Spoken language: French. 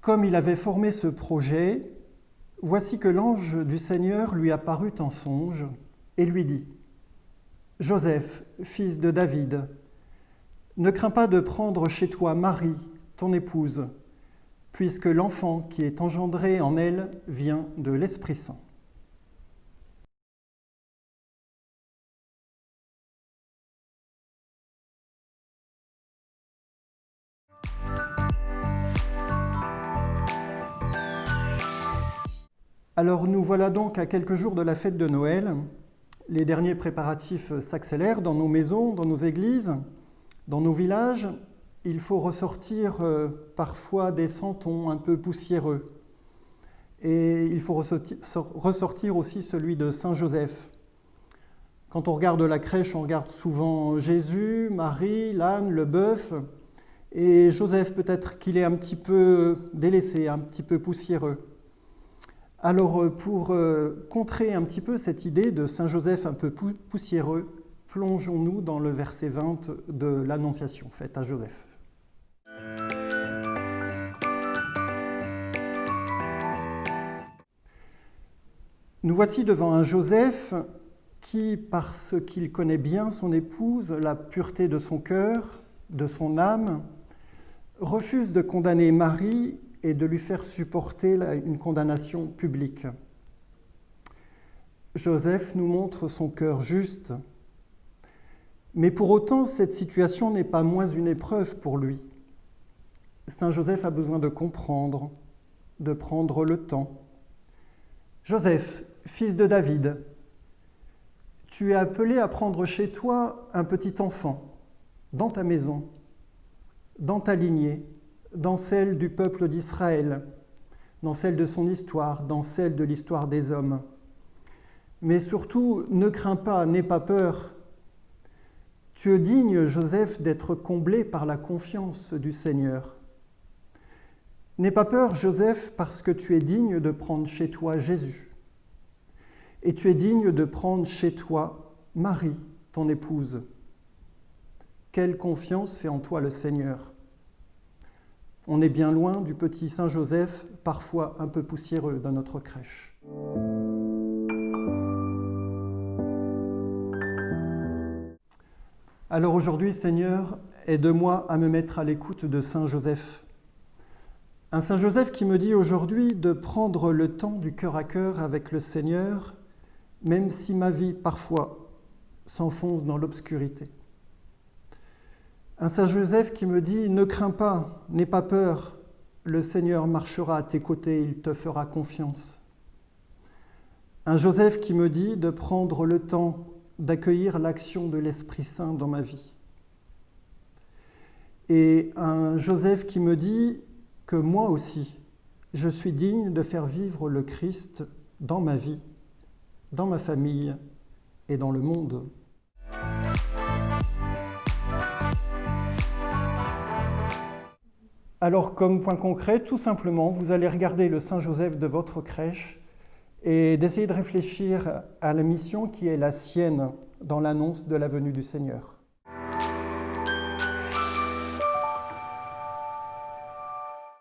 Comme il avait formé ce projet, voici que l'ange du Seigneur lui apparut en songe et lui dit : « Joseph, fils de David, ne crains pas de prendre chez toi Marie, ton épouse, puisque l'enfant qui est engendré en elle vient de l'Esprit Saint. » Alors nous voilà donc à quelques jours de la fête de Noël. Les derniers préparatifs s'accélèrent dans nos maisons, dans nos églises, dans nos villages. Il faut ressortir parfois des santons un peu poussiéreux. Et il faut ressortir aussi celui de Saint Joseph. Quand on regarde la crèche, on regarde souvent Jésus, Marie, l'âne, le bœuf. Et Joseph, peut-être qu'il est un petit peu délaissé, un petit peu poussiéreux. Alors, pour contrer un petit peu cette idée de Saint Joseph un peu poussiéreux, plongeons-nous dans le verset 20 de l'Annonciation faite à Joseph. Nous voici devant un Joseph qui, parce qu'il connaît bien son épouse, la pureté de son cœur, de son âme, refuse de condamner Marie et de lui faire supporter une condamnation publique. Joseph nous montre son cœur juste, mais pour autant, cette situation n'est pas moins une épreuve pour lui. Saint Joseph a besoin de comprendre, de prendre le temps. Joseph, fils de David, tu es appelé à prendre chez toi un petit enfant, dans ta maison, dans ta lignée, dans celle du peuple d'Israël, dans celle de son histoire, dans celle de l'histoire des hommes. Mais surtout, ne crains pas, n'aie pas peur. Tu es digne, Joseph, d'être comblé par la confiance du Seigneur. N'aie pas peur, Joseph, parce que tu es digne de prendre chez toi Jésus. Et tu es digne de prendre chez toi Marie, ton épouse. Quelle confiance fait en toi le Seigneur. On est bien loin du petit Saint Joseph, parfois un peu poussiéreux dans notre crèche. Alors aujourd'hui, Seigneur, aide-moi à me mettre à l'écoute de Saint Joseph. Un Saint Joseph qui me dit aujourd'hui de prendre le temps du cœur à cœur avec le Seigneur, même si ma vie, parfois, s'enfonce dans l'obscurité. Un Saint Joseph qui me dit « Ne crains pas, n'aie pas peur, le Seigneur marchera à tes côtés, il te fera confiance. » Un Joseph qui me dit de prendre le temps d'accueillir l'action de l'Esprit Saint dans ma vie. Et un Joseph qui me dit que moi aussi, je suis digne de faire vivre le Christ dans ma vie, dans ma famille et dans le monde. Alors, comme point concret, tout simplement, vous allez regarder le Saint Joseph de votre crèche et d'essayer de réfléchir à la mission qui est la sienne dans l'annonce de la venue du Seigneur.